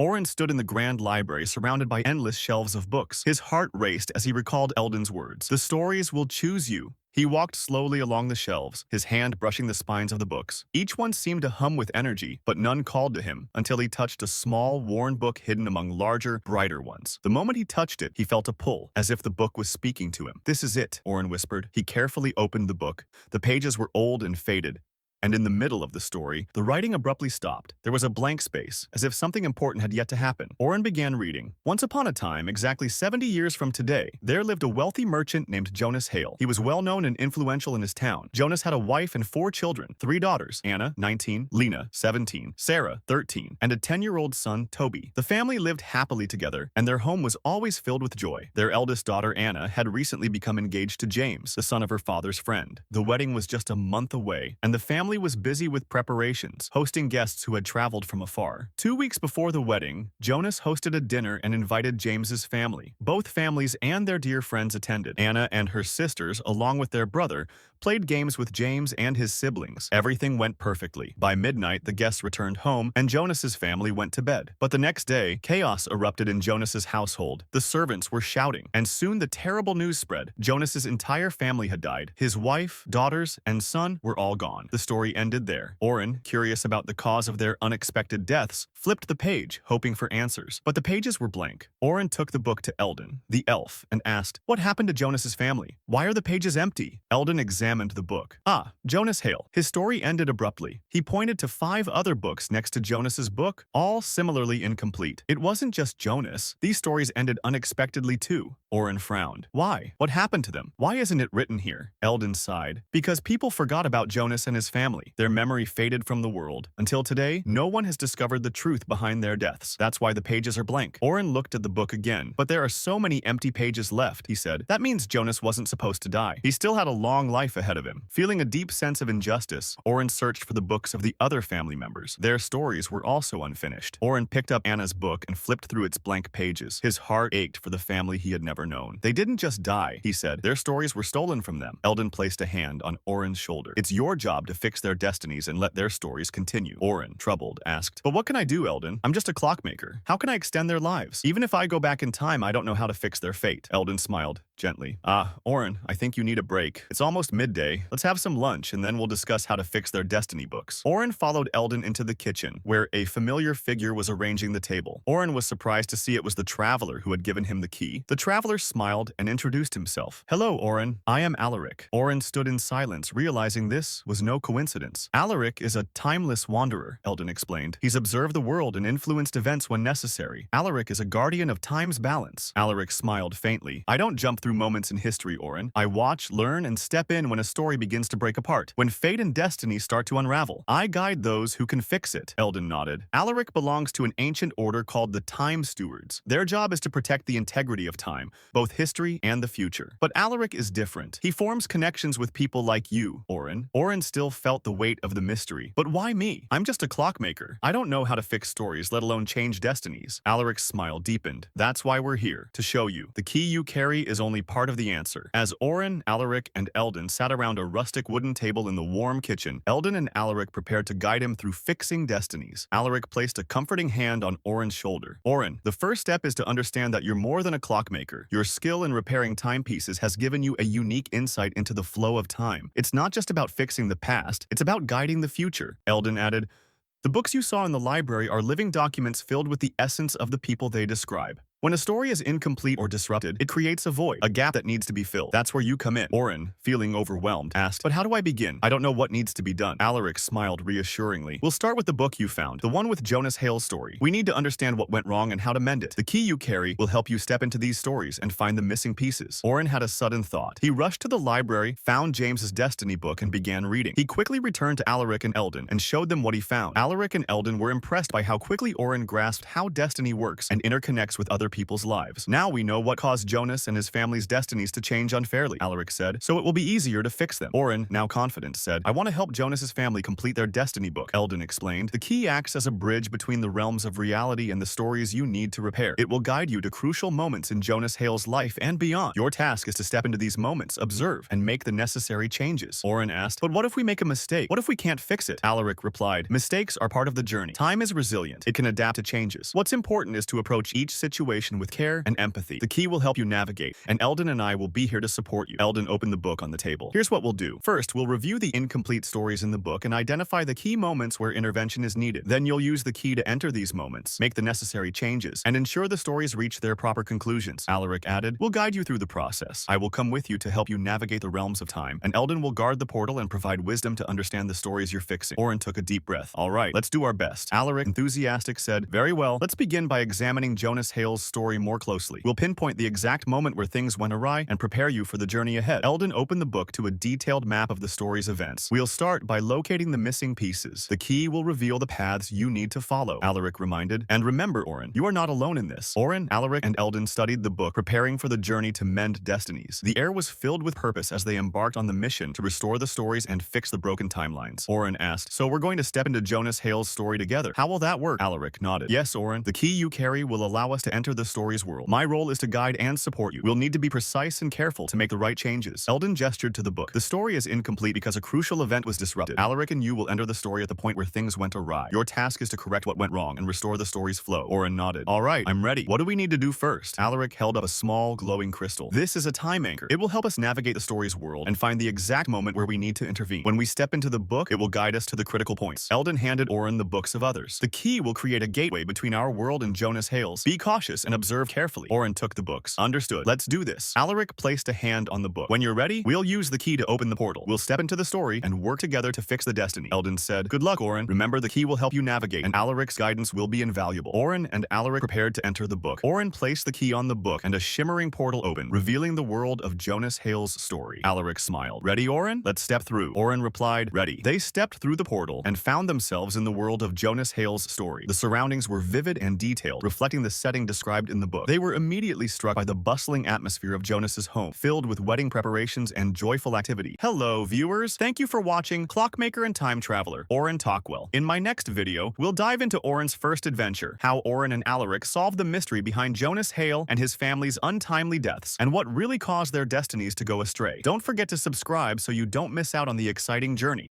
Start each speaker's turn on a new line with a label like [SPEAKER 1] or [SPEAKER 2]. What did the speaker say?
[SPEAKER 1] Oren stood in the grand library surrounded by endless shelves of books. His heart raced as he recalled Eldon's words. The stories will choose you. He walked slowly along the shelves, his hand brushing the spines of the books. Each one seemed to hum with energy, but none called to him until he touched a small, worn book hidden among larger, brighter ones. The moment he touched it, he felt a pull, as if the book was speaking to him. "This is it," Oren whispered. He carefully opened the book. The pages were old and faded, and in the middle of the story, the writing abruptly stopped. There was a blank space, as if something important had yet to happen. Oren began reading. Once upon a time, exactly 70 years from today, there lived a wealthy merchant named Jonas Hale. He was well known and influential in his town. Jonas had a wife and 4 children, 3 daughters, Anna, 19, Lena, 17, Sarah, 13, and a 10-year-old son, Toby. The family lived happily together, and their home was always filled with joy. Their eldest daughter, Anna, had recently become engaged to James, the son of her father's friend. The wedding was just a month away, and the family was busy with preparations, hosting guests who had traveled from afar. 2 weeks before the wedding, Jonas hosted a dinner and invited James's family. Both families and their dear friends attended. Anna and her sisters, along with their brother, played games with James and his siblings. Everything went perfectly. By midnight, the guests returned home, and Jonas's family went to bed. But the next day, chaos erupted in Jonas's household. The servants were shouting, and soon the terrible news spread. Jonas's entire family had died. His wife, daughters, and son were all gone. The story ended there. Oren, curious about the cause of their unexpected deaths, flipped the page, hoping for answers. But the pages were blank. Oren took the book to Eldon, the elf, and asked, "What happened to Jonas's family? Why are the pages empty?" Eldon examined the book. Jonas Hale. His story ended abruptly. He pointed to 5 other books next to Jonas's book, all similarly incomplete. It wasn't just Jonas. These stories ended unexpectedly too. Oren frowned. Why? What happened to them? Why isn't it written here? Eldon sighed. Because people forgot about Jonas and his family. Their memory faded from the world. Until today, no one has discovered the truth behind their deaths. That's why the pages are blank. Oren looked at the book again. But there are so many empty pages left, he said. That means Jonas wasn't supposed to die. He still had a long life ahead of him. Feeling a deep sense of injustice, Oren searched for the books of the other family members. Their stories were also unfinished. Oren picked up Anna's book and flipped through its blank pages. His heart ached for the family he had never known. They didn't just die, he said. Their stories were stolen from them. Eldon placed a hand on Oren's shoulder. It's your job to fix their destinies and let their stories continue. Oren, troubled, asked, "But what can I do, Eldon? I'm just a clockmaker. How can I extend their lives? Even if I go back in time, I don't know how to fix their fate." Eldon smiled gently. Oren, I think you need a break. It's almost midday. Let's have some lunch, and then we'll discuss how to fix their destiny books." Oren followed Eldon into the kitchen, where a familiar figure was arranging the table. Oren was surprised to see it was the traveler who had given him the key. The traveler smiled and introduced himself. "Hello, Oren. I am Alaric." Oren stood in silence, realizing this was no coincidence. Alaric is a timeless wanderer, Eldon explained. He's observed the world and influenced events when necessary. Alaric is a guardian of time's balance. Alaric smiled faintly. "I don't jump through moments in history, Oren. I watch, learn, and step in when a story begins to break apart. When fate and destiny start to unravel, I guide those who can fix it." Eldon nodded. Alaric belongs to an ancient order called the Time Stewards. Their job is to protect the integrity of time, both history and the future. But Alaric is different. He forms connections with people like you, Oren. Oren still felt the weight of the mystery. "But why me? I'm just a clockmaker. I don't know how to fix stories, let alone change destinies." Alaric's smile deepened. "That's why we're here, to show you. The key you carry is only part of the answer." As Oren, Alaric, and Eldon sat around a rustic wooden table in the warm kitchen, Eldon and Alaric prepared to guide him through fixing destinies. Alaric placed a comforting hand on Oren's shoulder. "Oren, the first step is to understand that you're more than a clockmaker. Your skill in repairing timepieces has given you a unique insight into the flow of time. It's not just about fixing the past, it's about guiding the future." Eldon added, "The books you saw in the library are living documents filled with the essence of the people they describe. When a story is incomplete or disrupted, it creates a void, a gap that needs to be filled. That's where you come in." Oren, feeling overwhelmed, asked, "But how do I begin? I don't know what needs to be done." Alaric smiled reassuringly. "We'll start with the book you found, the one with Jonas Hale's story. We need to understand what went wrong and how to mend it. The key you carry will help you step into these stories and find the missing pieces." Oren had a sudden thought. He rushed to the library, found James's destiny book, and began reading. He quickly returned to Alaric and Eldon and showed them what he found. Alaric and Eldon were impressed by how quickly Oren grasped how destiny works and interconnects with other people's lives. Now we know what caused Jonas and his family's destinies to change unfairly, Alaric said, so it will be easier to fix them. Oren, now confident, said, I want to help Jonas's family complete their destiny book. Eldon explained, the key acts as a bridge between the realms of reality and the stories you need to repair. It will guide you to crucial moments in Jonas Hale's life and beyond. Your task is to step into these moments, observe, and make the necessary changes. Oren asked, but what if we make a mistake? What if we can't fix it? Alaric replied, mistakes are part of the journey. Time is resilient. It can adapt to changes. What's important is to approach each situation with care and empathy. The key will help you navigate, and Eldon and I will be here to support you. Eldon opened the book on the table. Here's what we'll do. First, we'll review the incomplete stories in the book and identify the key moments where intervention is needed. Then you'll use the key to enter these moments, make the necessary changes, and ensure the stories reach their proper conclusions. Alaric added, we'll guide you through the process. I will come with you to help you navigate the realms of time, and Eldon will guard the portal and provide wisdom to understand the stories you're fixing. Oren took a deep breath. All right, let's do our best. Alaric, enthusiastic, said, very well. Let's begin by examining Jonas Hale's story more closely. We'll pinpoint the exact moment where things went awry and prepare you for the journey ahead. Eldon opened the book to a detailed map of the story's events. We'll start by locating the missing pieces. The key will reveal the paths you need to follow, Alaric reminded. And remember, Oren, you are not alone in this. Oren, Alaric, and Eldon studied the book, preparing for the journey to mend destinies. The air was filled with purpose as they embarked on the mission to restore the stories and fix the broken timelines. Oren asked, so we're going to step into Jonas Hale's story together. How will that work? Alaric nodded. Yes, Oren. The key you carry will allow us to enter the story's world. My role is to guide and support you. We'll need to be precise and careful to make the right changes. Eldon gestured to the book. The story is incomplete because a crucial event was disrupted. Alaric and you will enter the story at the point where things went awry. Your task is to correct what went wrong and restore the story's flow. Oren nodded. All right, I'm ready. What do we need to do first? Alaric held up a small, glowing crystal. This is a time anchor. It will help us navigate the story's world and find the exact moment where we need to intervene. When we step into the book, it will guide us to the critical points. Eldon handed Oren the books of others. The key will create a gateway between our world and Jonas Hale's. Be cautious and observe carefully. Oren took the books. Understood. Let's do this. Alaric placed a hand on the book. When you're ready, we'll use the key to open the portal. We'll step into the story and work together to fix the destiny. Eldon said, good luck, Oren. Remember, the key will help you navigate, and Alaric's guidance will be invaluable. Oren and Alaric prepared to enter the book. Oren placed the key on the book, and a shimmering portal opened, revealing the world of Jonas Hale's story. Alaric smiled. Ready, Oren? Let's step through. Oren replied, ready. They stepped through the portal and found themselves in the world of Jonas Hale's story. The surroundings were vivid and detailed, reflecting the setting described in the book. They were immediately struck by the bustling atmosphere of Jonas's home, filled with wedding preparations and joyful activity. Hello, viewers. Thank you for watching Clockmaker and Time Traveler, Oren Tockwell. In my next video, we'll dive into Oren's first adventure, how Oren and Alaric solved the mystery behind Jonas Hale and his family's untimely deaths, and what really caused their destinies to go astray. Don't forget to subscribe so you don't miss out on the exciting journey.